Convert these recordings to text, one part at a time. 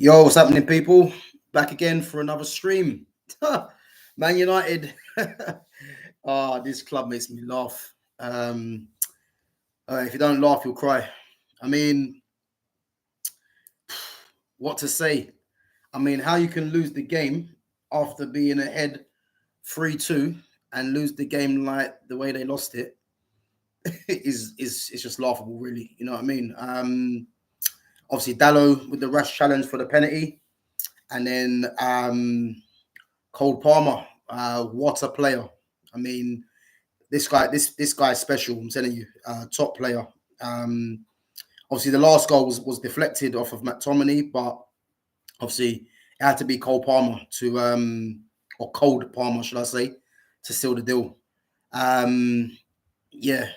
Yo, what's happening, people? Back again for another stream. Man United. This club makes me laugh. If you don't laugh, you'll cry. I mean, what to say? I mean, how you can lose the game after being ahead 3-2 and lose the game like the way they lost it is it's just laughable, really. You know what I mean? Obviously, Dallo with the rush challenge for the penalty, and then Cole Palmer, what a player! I mean, this guy's special. I'm telling you, top player. Um, Obviously, the last goal was deflected off of McTominay, but obviously it had to be Cole Palmer to or Cold Palmer, should I say, to seal the deal. Yeah.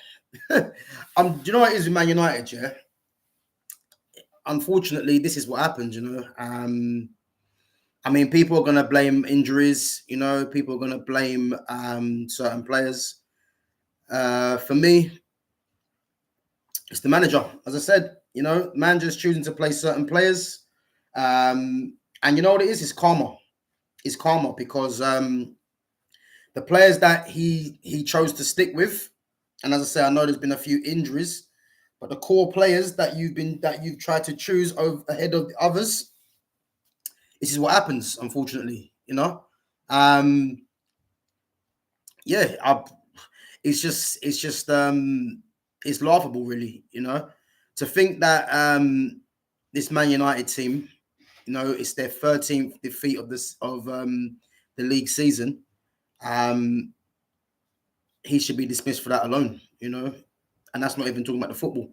Do you know what it is with Man United? Yeah. Unfortunately, this is what happens. I mean, people are going to blame injuries. People are going to blame certain players. For me, it's the manager. As I said, manager's choosing to play certain players. And you know what it is? It's karma. It's karma because the players that he chose to stick with, and as I say, I know there's been a few injuries, but the core players that you've tried to choose ahead of the others, this is what happens, unfortunately. Um, yeah, it's laughable, really. To think that this Man United team, it's their 13th defeat of the league season. He should be dismissed for that alone, and that's not even talking about the football.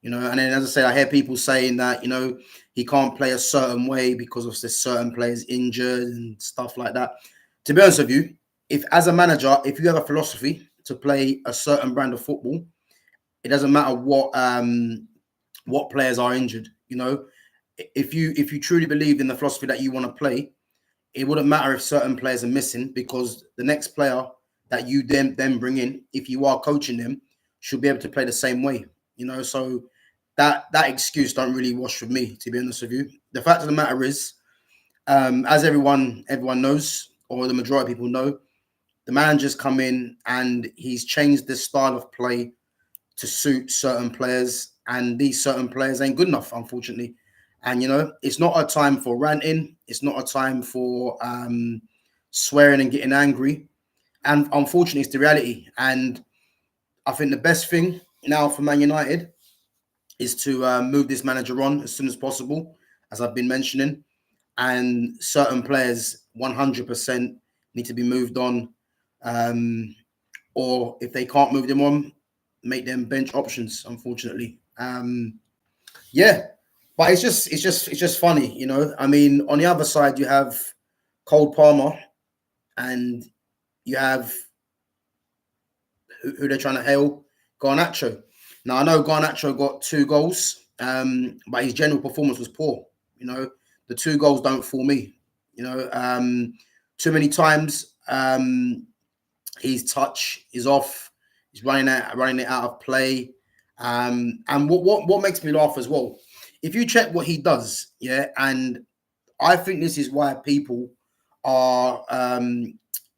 And then, as I say, I hear people saying that he can't play a certain way because of the certain players injured and stuff like that. To be honest with you, if as a manager, if you have a philosophy to play a certain brand of football, it doesn't matter what players are injured. If you truly believe in the philosophy that you want to play, it wouldn't matter if certain players are missing, because the next player that you then bring in, if you are coaching them, should be able to play the same way. So that excuse don't really wash with me, to be honest with you. The fact of the matter is, as everyone knows, or the majority of people know, the manager's come in and he's changed the style of play to suit certain players, and these certain players ain't good enough, unfortunately. And it's not a time for ranting. It's not a time for swearing and getting angry. And unfortunately, it's the reality. And I think the best thing now for Man United is to move this manager on as soon as possible, as I've been mentioning. And certain players 100% need to be moved on. Or if they can't move them on, make them bench options, unfortunately. Yeah. But it's just funny, I mean, on the other side, you have Cole Palmer, and you have who they're trying to hail, Garnacho. Now, I know Garnacho got 2 goals, but his general performance was poor. The 2 goals don't fool me. Too many times his touch is off. He's running it out of play. And what makes me laugh as well, if you check what he does, yeah, and I think this is why people are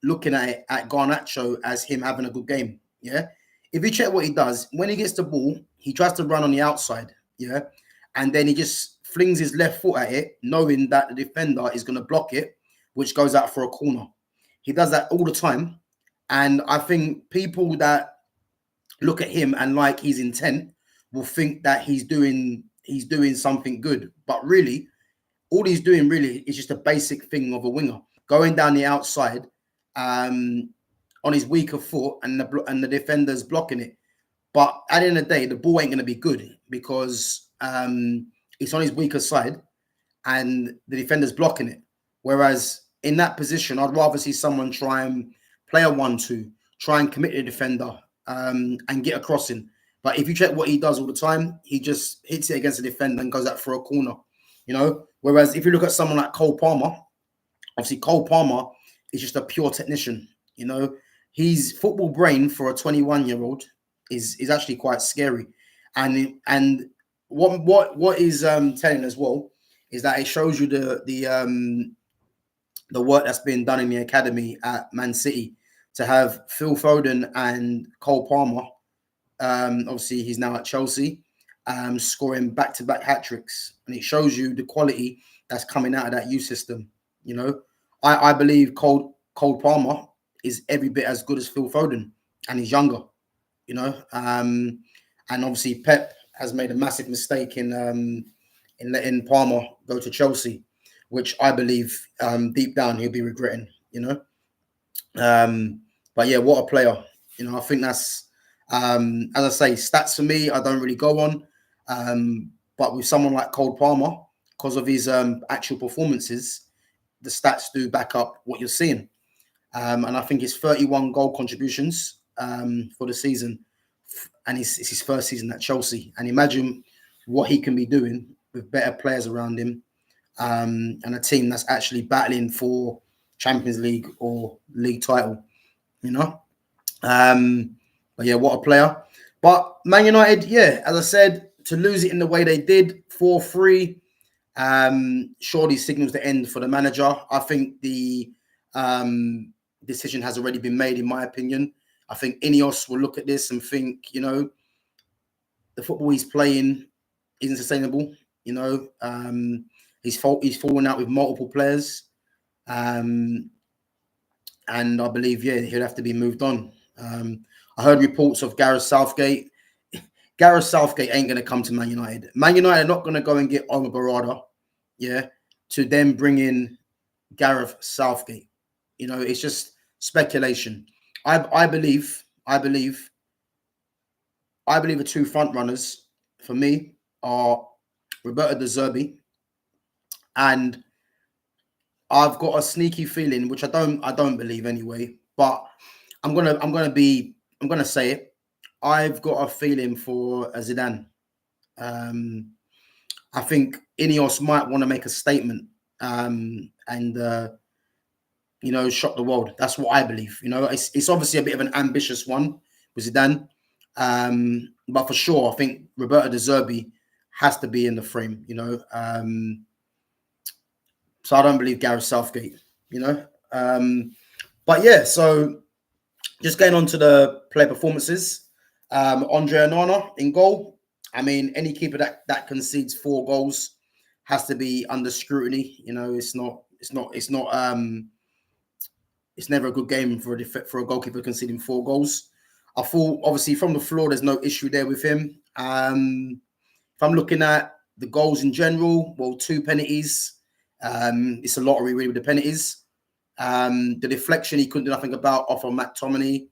looking at Garnacho as him having a good game. Yeah. If you check what he does, when he gets the ball, he tries to run on the outside. Yeah. And then he just flings his left foot at it, knowing that the defender is going to block it, which goes out for a corner. He does that all the time. And I think people that look at him and like his intent will think that he's doing something good. But really, all he's doing really is just a basic thing of a winger, going down the outside on his weaker foot, and the defender's blocking it. But at the end of the day, the ball ain't going to be good because it's on his weaker side and the defender's blocking it. Whereas in that position, I'd rather see someone try and play a 1-2, try and commit the defender and get a crossing. But if you check what he does all the time, he just hits it against the defender and goes out for a corner. Whereas if you look at someone like Cole Palmer, obviously Cole Palmer is just a pure technician. His football brain for a 21-year-old is actually quite scary. And what is telling as well is that it shows you the work that's been done in the academy at Man City to have Phil Foden and Cole Palmer. Obviously, he's now at Chelsea, scoring back-to-back hat tricks, and it shows you the quality that's coming out of that youth system. You know, I believe Cole Palmer is every bit as good as Phil Foden, and he's younger. You know, and obviously Pep has made a massive mistake in letting Palmer go to Chelsea, which I believe deep down he'll be regretting. You know, but yeah, what a player. You know, I think that's as I say, stats for me I don't really go on, but with someone like Cole Palmer, because of his actual performances, the stats do back up what you're seeing. And I think it's 31 goal contributions for the season, and it's his first season at Chelsea. And imagine what he can be doing with better players around him, and a team that's actually battling for Champions League or league title. You know, but yeah, what a player. But Man United, yeah, as I said, to lose it in the way they did, 4-3, surely signals the end for the manager. I think the decision has already been made, in my opinion. I think Ineos will look at this and think, you know, the football he's playing isn't sustainable. You know, he's fallen out with multiple players, and I believe, yeah, he'll have to be moved on. I heard reports of Gareth Southgate. Gareth Southgate ain't going to come to Man United. Man United are not going to go and get Omar Barada, yeah, to then bring in Gareth Southgate. You know, it's just speculation. I believe the two front runners for me are Roberto De Zerbi, and I've got a sneaky feeling, which I don't believe anyway, but I'm gonna say it. I've got a feeling for Zidane. I think Ineos might want to make a statement, and you know, shock the world. That's what I believe. You know, it's obviously a bit of an ambitious one with Zidane, but for sure, I think Roberto De Zerbi has to be in the frame. You know, so I don't believe Gareth Southgate. You know, but yeah, so just getting on to the player performances. Andre Onana in goal. I mean, any keeper that concedes 4 goals has to be under scrutiny. You know, it's never a good game for a goalkeeper conceding 4 goals. I thought, obviously, from the floor, there's no issue there with him. If I'm looking at the goals in general, well, 2 penalties. It's a lottery really with the penalties. The deflection he couldn't do nothing about off of McTominay,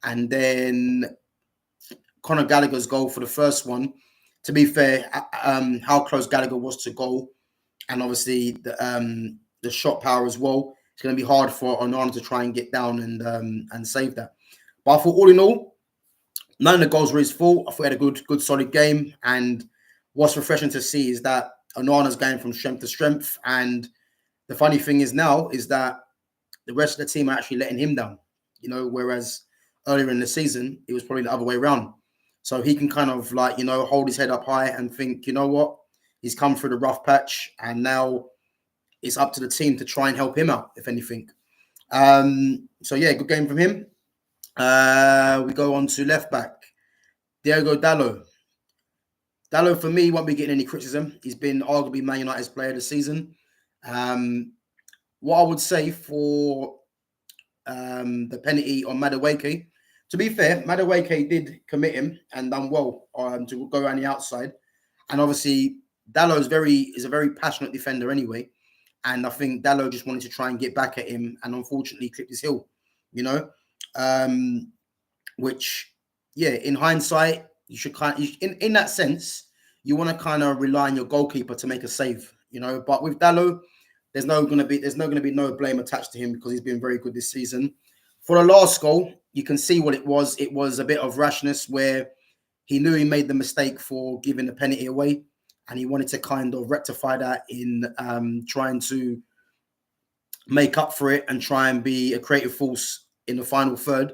and then Conor Gallagher's goal for the first one. To be fair, how close Gallagher was to goal, and obviously the shot power as well. It's going to be hard for Onana to try and get down and save that. But I thought, all in all, none of the goals were his fault. I thought he had a good solid game. And what's refreshing to see is that Onana's going from strength to strength. And the funny thing is now is that the rest of the team are actually letting him down. You know, whereas earlier in the season, it was probably the other way around. So he can kind of, like, you know, hold his head up high and think, you know what, he's come through the rough patch, and now it's up to the team to try and help him out, if anything. So yeah, good game from him. We go on to left back, Diogo Dalot. Dalot, for me, won't be getting any criticism. He's been arguably Man United's player of the season. What I would say for the penalty on Madueke, to be fair, Madueke did commit him and done well to go around the outside. And obviously, Dalot is a very passionate defender anyway. And I think Dalot just wanted to try and get back at him, and unfortunately clipped his heel, you know. Which, yeah, in hindsight, you should in that sense, you want to kind of rely on your goalkeeper to make a save, you know. But with Dalot, there's no going to be no blame attached to him because he's been very good this season. For the last goal, you can see what it was. It was a bit of rashness where he knew he made the mistake for giving the penalty away, and he wanted to kind of rectify that in trying to make up for it and try and be a creative force in the final third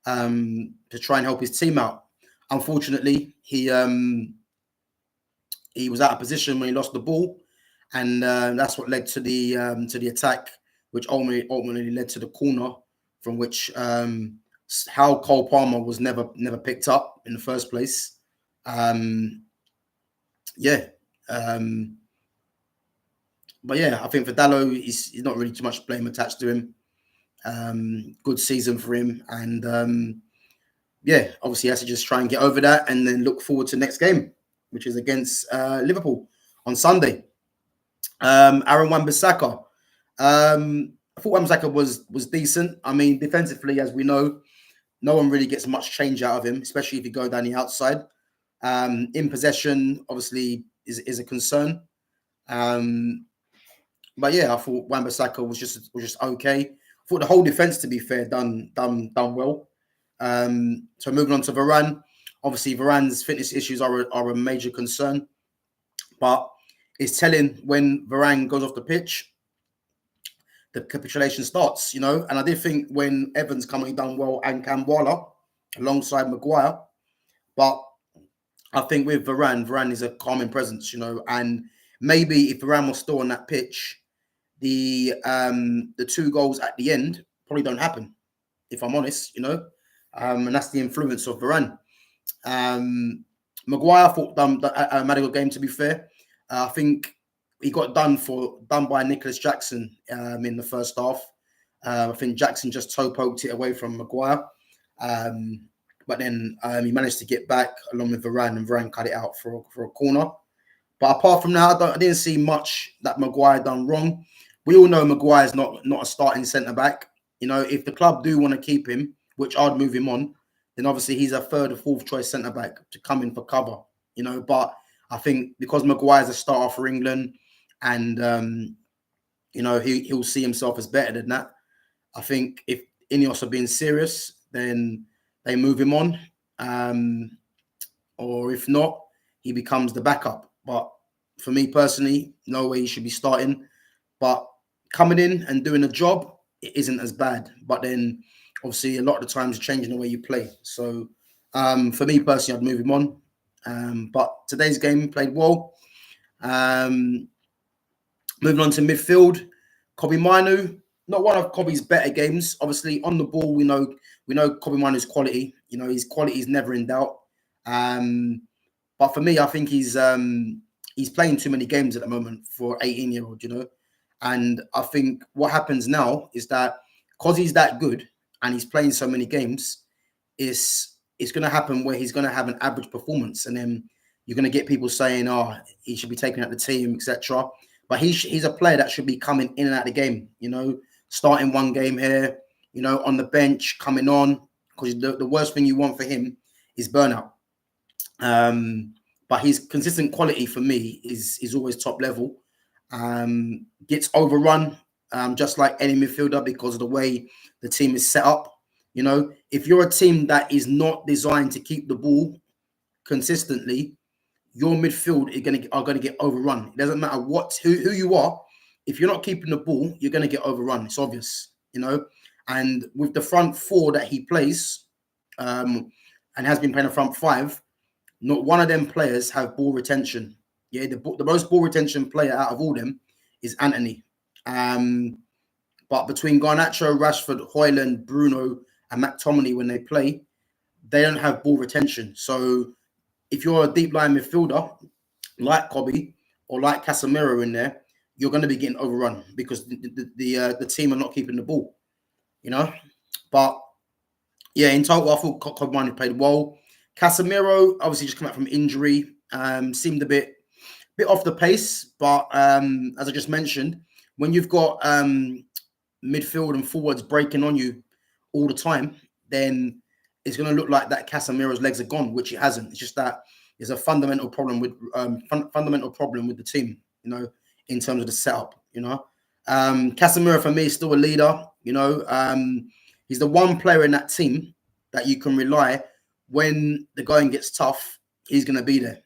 to try and help his team out. Unfortunately, he was out of position when he lost the ball, and that's what led to the attack, which ultimately led to the corner, from which how Cole Palmer was never picked up in the first place. Yeah. But yeah, I think for Dalot, he's not really too much blame attached to him. Good season for him, and yeah, obviously he has to just try and get over that, and then look forward to the next game, which is against Liverpool on Sunday. Aaron Wan-Bissaka. I thought Wan-Bissaka was decent. I mean, defensively, as we know, no one really gets much change out of him, especially if you go down the outside. In possession, obviously, is a concern. But yeah, I thought Wan-Bissaka was just okay. I thought the whole defense, to be fair, done well. So moving on to Varane, obviously Varane's fitness issues are a major concern, but it's telling when Varane goes off the pitch, the capitulation starts, And I did think when Evans coming done well and Kambwala alongside Maguire, but I think with Varane is a calming presence, and maybe if Varane was still on that pitch, the 2 goals at the end probably don't happen, if I'm honest, and that's the influence of Varane. Maguire thought had a good game, to be fair. I think he got done by Nicholas Jackson in the first half. I think Jackson just toe poked it away from Maguire. But then he managed to get back along with Varane, and Varane cut it out for a corner. But apart from that, I didn't see much that Maguire done wrong. We all know Maguire's not a starting centre back. If the club do want to keep him, which I'd move him on, then obviously he's a third or fourth choice centre back to come in for cover. But I think because Maguire's a starter for England, and he'll see himself as better than that. I think if Ineos are being serious, then they move him on, or if not, he becomes the backup. But for me personally, no way he should be starting. But coming in and doing a job, it isn't as bad. But then, obviously, a lot of the times changing the way you play. So, for me personally, I'd move him on. But today's game played well. Moving on to midfield, Kobbie Mainoo, not one of Kobbie's better games. Obviously, on the ball, we know Kobbie Mainoo's quality. His quality is never in doubt. But for me, I think he's playing too many games at the moment for 18-year-old. And I think what happens now is that because he's that good and he's playing so many games, it's going to happen where he's going to have an average performance, and then you're going to get people saying, "Oh, he should be taken out the team, etc." But he's a player that should be coming in and out of the game. Starting one game here, on the bench, coming on, because the worst thing you want for him is burnout. But his consistent quality for me is always top level. Gets overrun just like any midfielder because of the way the team is set up. If you're a team that is not designed to keep the ball consistently, your midfield are going to get overrun. It doesn't matter who you are. If you're not keeping the ball, you're going to get overrun. It's obvious, And with the front 4 that he plays, and has been playing a front 5, not one of them players have ball retention. Yeah, the most ball retention player out of all them is Antony. But between Garnacho, Rashford, Højlund, Bruno, and McTominay, when they play, they don't have ball retention. So if you're a deep line midfielder like Kobbie or like Casemiro in there, you're going to be getting overrun because the team are not keeping the ball. But yeah, in total, I thought Kobbie Mainoo played well. Casemiro obviously just come out from injury, seemed a bit off the pace, but as I just mentioned, when you've got midfield and forwards breaking on you all the time, then it's going to look like that Casemiro's legs are gone, which it hasn't. It's just that there's a fundamental problem with the team, in terms of the setup. Casemiro for me is still a leader. He's the one player in that team that you can rely when the going gets tough. He's going to be there.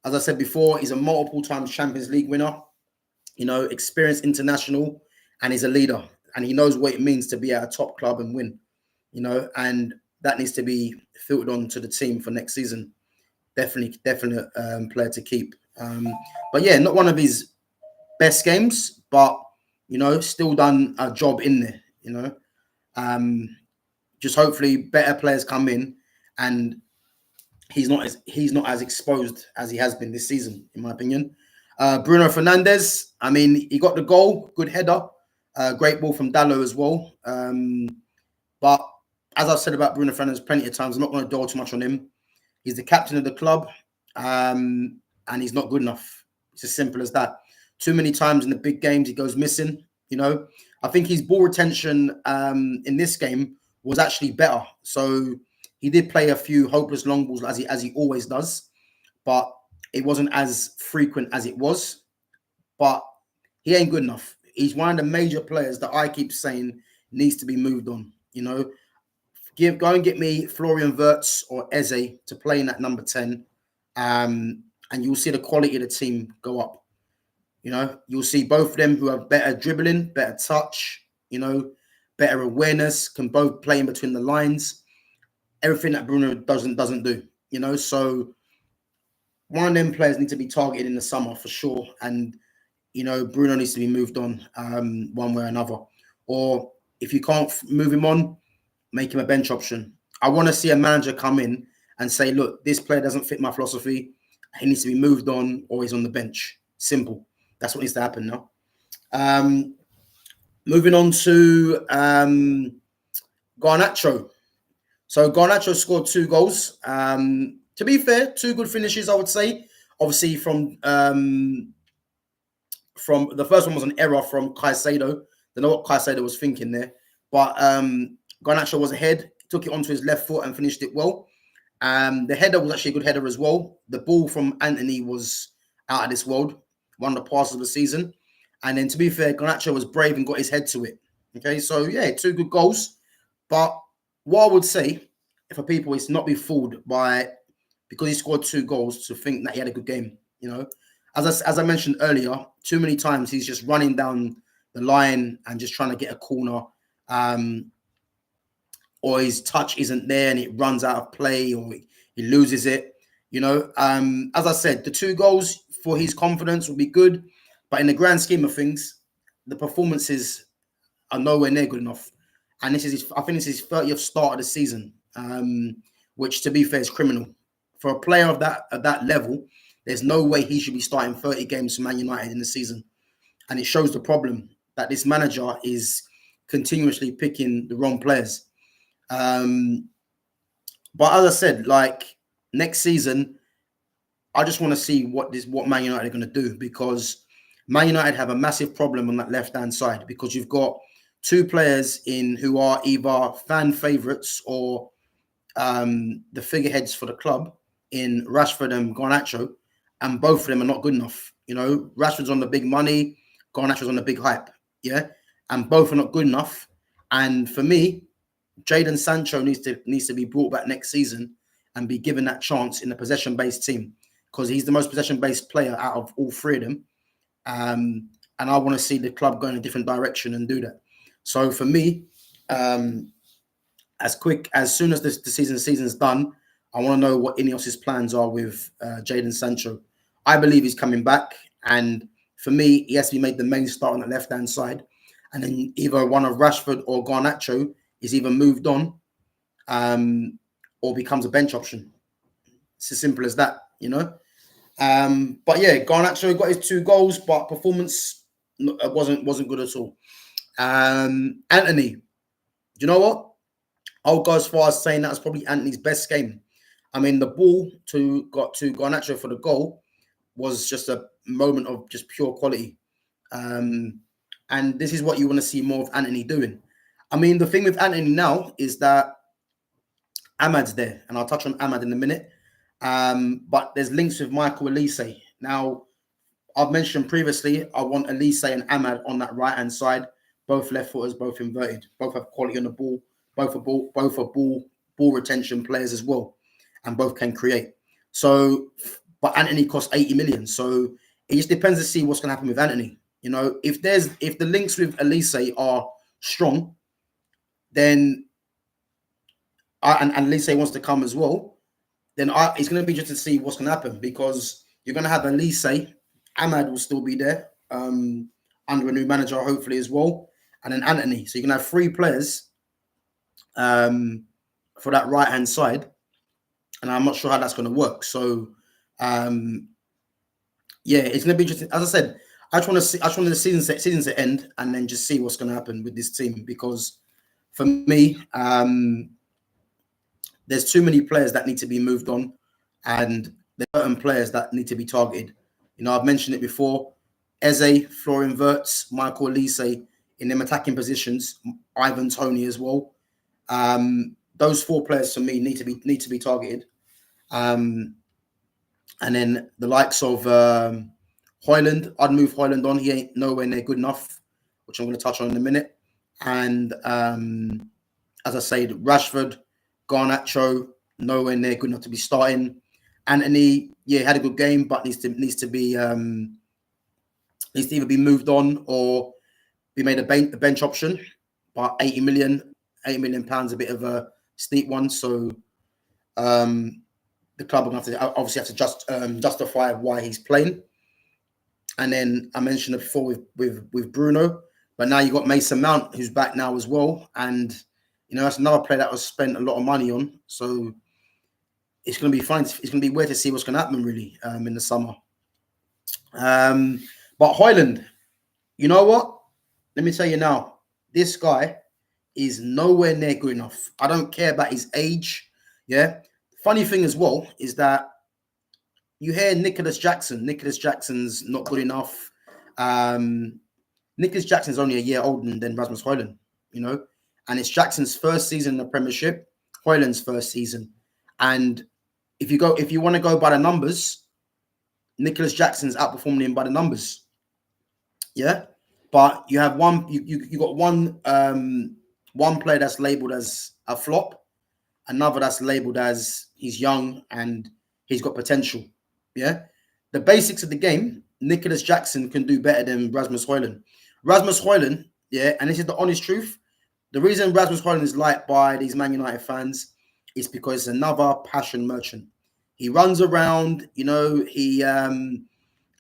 As I said before, he's a multiple times Champions League winner. Experienced international, and he's a leader, and he knows what it means to be at a top club and win. And that needs to be filtered on to the team for next season. Definitely player to keep. But yeah, not one of his best games, but still done a job in there. Just hopefully better players come in, and he's not as exposed as he has been this season, in my opinion. Bruno Fernandes, I mean, he got the goal, good header, great ball from Dallo as well. But as I've said about Bruno Fernandes plenty of times, I'm not going to dwell too much on him. He's the captain of the club, and he's not good enough. It's as simple as that. Too many times in the big games, he goes missing. I think his ball retention in this game was actually better. So he did play a few hopeless long balls as he always does, but it wasn't as frequent as it was. But he ain't good enough. He's one of the major players that I keep saying needs to be moved on. Go and get me Florian Wirtz or Eze to play in that number 10, and you'll see the quality of the team go up. You'll see both of them who have better dribbling, better touch, better awareness, can both play in between the lines. Everything that Bruno doesn't do. So one of them players need to be targeted in the summer for sure, and Bruno needs to be moved on one way or another. Or if you can't move him on, make him a bench option. I want to see a manager come in and say, look, this player doesn't fit my philosophy. He needs to be moved on, or he's on the bench. Simple. That's what needs to happen now. Moving on to Garnacho. So Garnacho scored 2 goals. To be fair, 2 good finishes, I would say. Obviously, from the first one was an error from Caicedo. Don't know what Caicedo was thinking there. But Garnacho was ahead, took it onto his left foot and finished it well. The header was actually a good header as well. The ball from Antony was out of this world, one of the passes of the season. And then, to be fair, Garnacho was brave and got his head to it. Okay, so yeah, 2 good goals. But what I would say, for people, is not be fooled by, because he scored 2 goals, to think that he had a good game. As I mentioned earlier, too many times he's just running down the line and just trying to get a corner, or his touch isn't there and it runs out of play, or he loses it. As I said, the 2 goals for his confidence will be good, but in the grand scheme of things, the performances are nowhere near good enough. And I think this is his 30th start of the season, which, to be fair, is criminal for a player of that level. There's no way he should be starting 30 games for Man United in the season, and it shows the problem that this manager is continuously picking the wrong players. But as I said, like, next season, I just want to see what Man United are going to do, because Man United have a massive problem on that left-hand side, because you've got 2 players in who are either fan favourites or the figureheads for the club in Rashford and Garnacho, and both of them are not good enough. Rashford's on the big money, Garnacho's on the big hype, yeah, and both are not good enough. And for me, Jadon Sancho needs to be brought back next season and be given that chance in the possession-based team, because he's the most possession-based player out of all 3 of them. And I want to see the club go in a different direction and do that. So for me, as soon as the season's done, I want to know what Ineos's plans are with Jadon Sancho. I believe he's coming back, and for me, he has to be made the main start on the left-hand side, and then either one of Rashford or Garnacho is either moved on, or becomes a bench option. It's as simple as that, But yeah, Garnacho got his 2 goals, but performance wasn't good at all. Antony, do you know what? I'll go as far as saying that was probably Antony's best game. I mean, the ball got to Garnacho for the goal was just a moment of just pure quality. And this is what you want to see more of Antony doing. I mean, the thing with Antony now is that Ahmad's there, and I'll touch on Ahmad in a minute. But there's links with Michael Olise. Now, I've mentioned previously, I want Olise and Ahmad on that right-hand side, both left footers, both inverted, both have quality on the ball, both are ball retention players as well, and both can create. So, but Antony costs 80 million. So it just depends to see what's going to happen with Antony. If the links with Olise are strong, then and Olise wants to come as well, then it's going to be just to see what's going to happen, because You're going to have Elise. Ahmad will still be there under a new manager, hopefully, as well. And then Anthony. So you can have 3 players for that right-hand side. And I'm not sure how that's going to work. So, yeah, it's going to be interesting. As I said, I just want the season to end and then just see what's going to happen with this team. Because for me, there's too many players that need to be moved on. And there are certain players that need to be targeted. You know, I've mentioned it before. Eze, Florian Wirtz, Michael Elise in them attacking positions. Ivan Toney as well. Those 4 players for me need to be targeted. And then the likes of Højlund, I'd move Højlund on. He ain't nowhere near good enough, which I'm going to touch on in a minute. And as I said, Rashford, Garnacho, nowhere near good enough to be starting. Anthony, yeah, had a good game, but needs to either be moved on or be made a bench option. But 80 million pounds, a bit of a steep one. So the club are going to obviously have to justify why he's playing. And then I mentioned it before with Bruno, but now you got Mason Mount who's back now as well, and you know that's another player that was spent a lot of money on. So it's going to be fine. It's going to be weird to see what's going to happen really in the summer. But Højlund, you know what? Let me tell you now, this guy is nowhere near good enough. I don't care about his age. Yeah. Funny thing as well is that you hear Nicholas Jackson. Nicholas Jackson's not good enough. Nicholas Jackson's only a year older than Rasmus Højlund, you know, and it's Jackson's first season in the Premiership, Højlund's first season. And if you want to go by the numbers, Nicholas Jackson's outperforming him by the numbers. Yeah. But you have you got one player that's labeled as a flop, another that's labeled as he's young and he's got potential. Yeah. The basics of the game, Nicholas Jackson can do better than Rasmus Højlund. Rasmus Højlund, yeah, and this is the honest truth. The reason Rasmus Højlund is liked by these Man United fans is because it's another passion merchant. He runs around, you know, he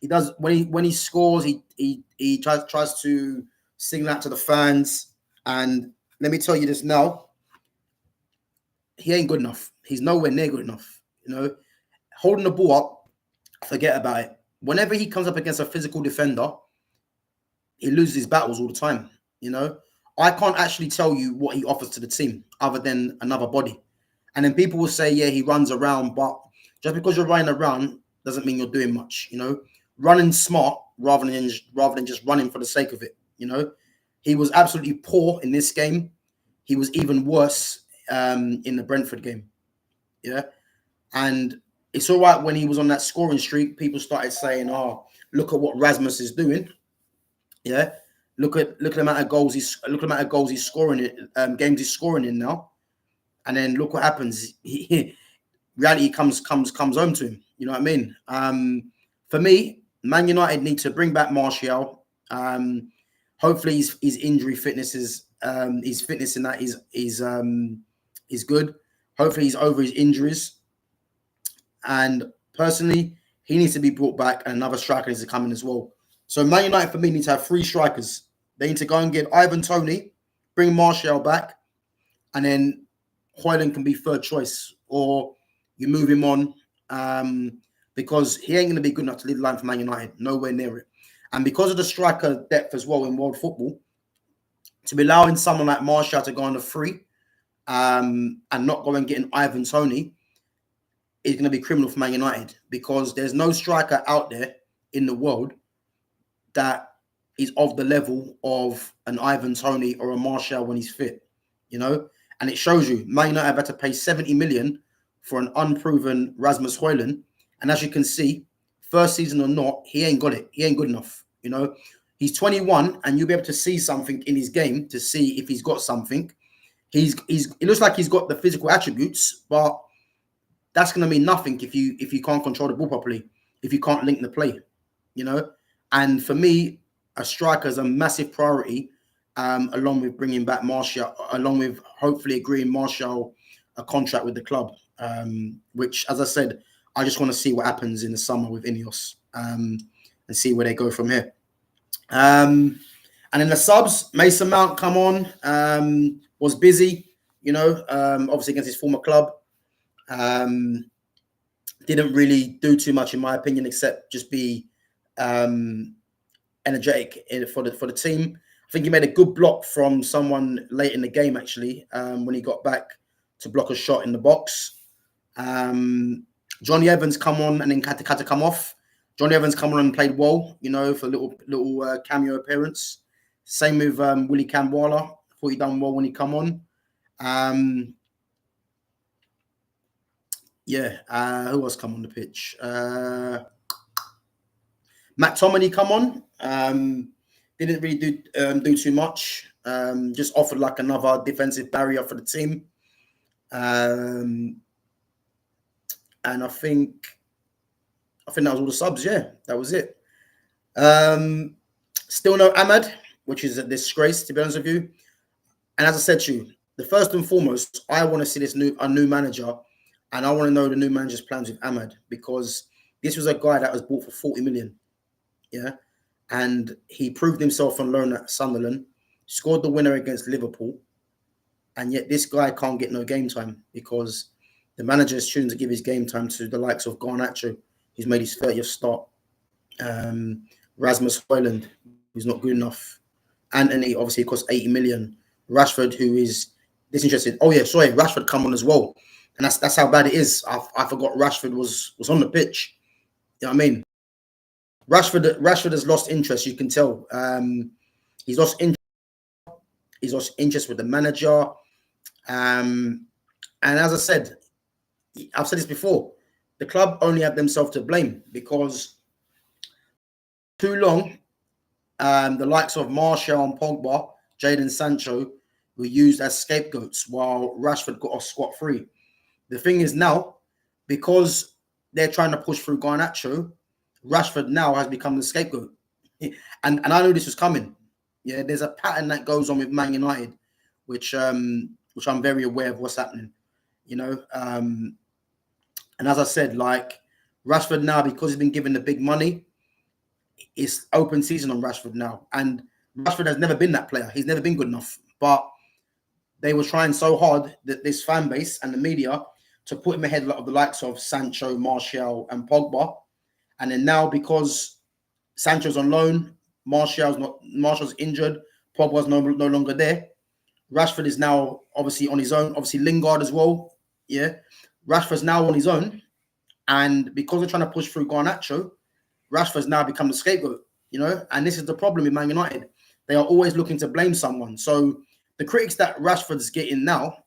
does when he scores, he tries to signal out to the fans. And let me tell you this now, he ain't good enough. He's nowhere near good enough. You know, holding the ball up, forget about it. Whenever he comes up against a physical defender, he loses his battles all the time. You know, I can't actually tell you what he offers to the team other than another body. And then people will say, yeah, he runs around, but just because you're running around doesn't mean you're doing much. You know, running smart rather than just running for the sake of it. You know, he was absolutely poor in this game. He was even worse in the Brentford game. Yeah, and it's all right when he was on that scoring streak. People started saying, "Oh, look at what Rasmus is doing." Yeah, look at the amount of goals he's scoring it, games he's scoring in now. And then look what happens. Reality comes home to him. You know what I mean? For me, Man United need to bring back Martial. Hopefully, his injury fitness is his fitness in that is good. Hopefully, he's over his injuries. And personally, he needs to be brought back, and another striker needs to come in as well. So Man United for me need to have 3 strikers. They need to go and get Ivan Toney, bring Martial back, and then Højlund can be third choice, or you move him on because he ain't going to be good enough to lead the line for Man United, nowhere near it. And because of the striker depth as well in world football, to be allowing someone like Martial to go on the free and not go and get an Ivan Toney is going to be criminal for Man United, because there's no striker out there in the world that is of the level of an Ivan Toney or a Martial when he's fit, you know. And it shows you, Man United have had to pay 70 million for an unproven Rasmus Højlund. And as you can see, first season or not, he ain't got it. He ain't good enough. You know, he's 21 and you'll be able to see something in his game to see if he's got something. It looks like he's got the physical attributes, but that's going to mean nothing if you can't control the ball properly, if you can't link the play, you know. And for me, a striker is a massive priority. Along with bringing back Martial, along with hopefully agreeing Martial a contract with the club, which, as I said, I just want to see what happens in the summer with Ineos, and see where they go from here. And in the subs, Mason Mount come on, was busy, obviously against his former club. Didn't really do too much, in my opinion, except just be energetic for the team. I think he made a good block from someone late in the game, actually, when he got back to block a shot in the box. Johnny Evans come on and then had to come off. Johnny Evans come on and played well, for a little cameo appearance. Same with Willie Kambwala. Thought he done well when he come on. Who else come on the pitch? McTominay come on. Didn't really do too much. Just offered like another defensive barrier for the team. And I think that was all the subs. Yeah, that was it. Still no Ahmad, which is a disgrace, to be honest with you. And as I said to you, the first and foremost, I want to see a new manager, and I want to know the new manager's plans with Ahmad, because this was a guy that was bought for 40 million. Yeah. And he proved himself on loan at Sunderland, scored the winner against Liverpool. And yet this guy can't get no game time because the manager is choosing to give his game time to the likes of Garnacho, who's made his 30th start. Rasmus Højlund, who's not good enough. Anthony, obviously, cost 80 million. Rashford, who is disinterested. Oh, yeah, sorry, Rashford come on as well. And that's how bad it is. I forgot Rashford was on the pitch. You know what I mean? Rashford has lost interest, you can tell. He's lost interest with the manager. And as I said, I've said this before, the club only have themselves to blame because too long, the likes of Martial and Pogba, Jadon Sancho were used as scapegoats while Rashford got off scot-free. The thing is now, because they're trying to push through Garnacho, Rashford now has become the scapegoat. And I knew this was coming. Yeah, there's a pattern that goes on with Man United, which I'm very aware of what's happening. And as I said, like Rashford now, because he's been given the big money, it's open season on Rashford now. And Rashford has never been that player. He's never been good enough. But they were trying so hard, that this fan base and the media, to put him ahead of the likes of Sancho, Martial, and Pogba. And then now, because Sancho's on loan, Martial's injured, Pogba's no longer there. Rashford is now obviously on his own. Obviously Lingard as well. Yeah, Rashford's now on his own, and because they're trying to push through Garnacho, Rashford's now become the scapegoat. And this is the problem with Man United. They are always looking to blame someone. So the critics that Rashford's getting now,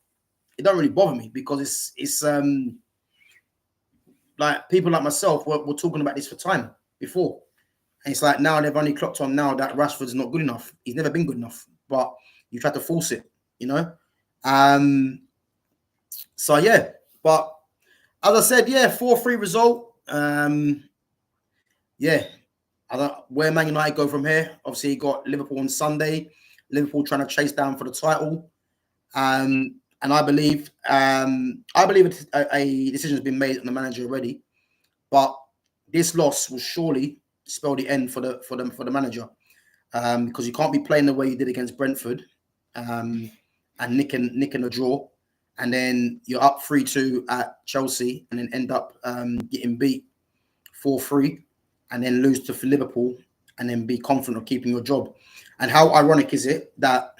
it don't really bother me, because it's like people like myself were talking about this for time before. And it's like now they've only clocked on now that Rashford's not good enough. He's never been good enough, but you try to force it, So, yeah. But as I said, 4-3 result. Where Man United go from here. Obviously, you got Liverpool on Sunday. Liverpool trying to chase down for the title. And I believe a decision has been made on the manager already, but this loss will surely spell the end for the manager, because you can't be playing the way you did against Brentford, and nicking a draw, and then you're up 3-2 at Chelsea, and then end up getting beat 4-3, and then lose to Liverpool, and then be confident of keeping your job. And how ironic is it that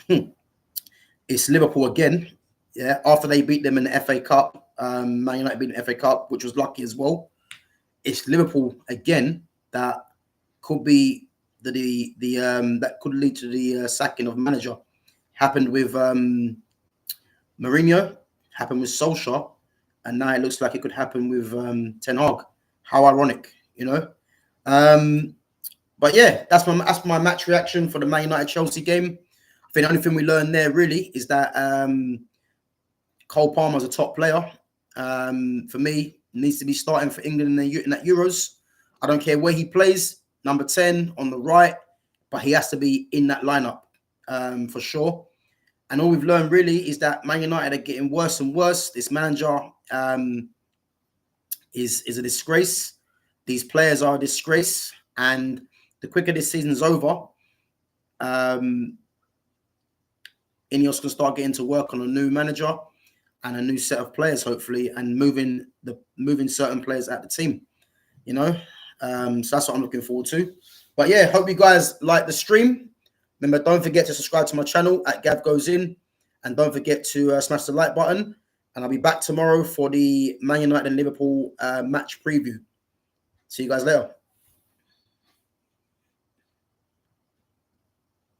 it's Liverpool again? Yeah, after they beat them in the FA Cup, Man United beat the FA Cup, which was lucky as well. It's Liverpool again that could be that could lead to the sacking of manager. Happened with Mourinho, happened with Solskjaer, and now it looks like it could happen with Ten Hag. How ironic, But yeah, that's my match reaction for the Man United Chelsea game. I think the only thing we learned there really is that Cole Palmer's a top player. For me, needs to be starting for England in that Euros. I don't care where he plays, number 10 on the right, but he has to be in that lineup for sure. And all we've learned really is that Man United are getting worse and worse. This manager is a disgrace. These players are a disgrace, and the quicker this season's over, Ineos can start getting to work on a new manager and a new set of players, hopefully, and moving certain players at the team. You know, so that's what I'm looking forward to. But yeah, hope you guys like the stream. Remember, don't forget to subscribe to my channel at Gav Goes In, and don't forget to smash the like button. And I'll be back tomorrow for the Man United and Liverpool match preview. See you guys later.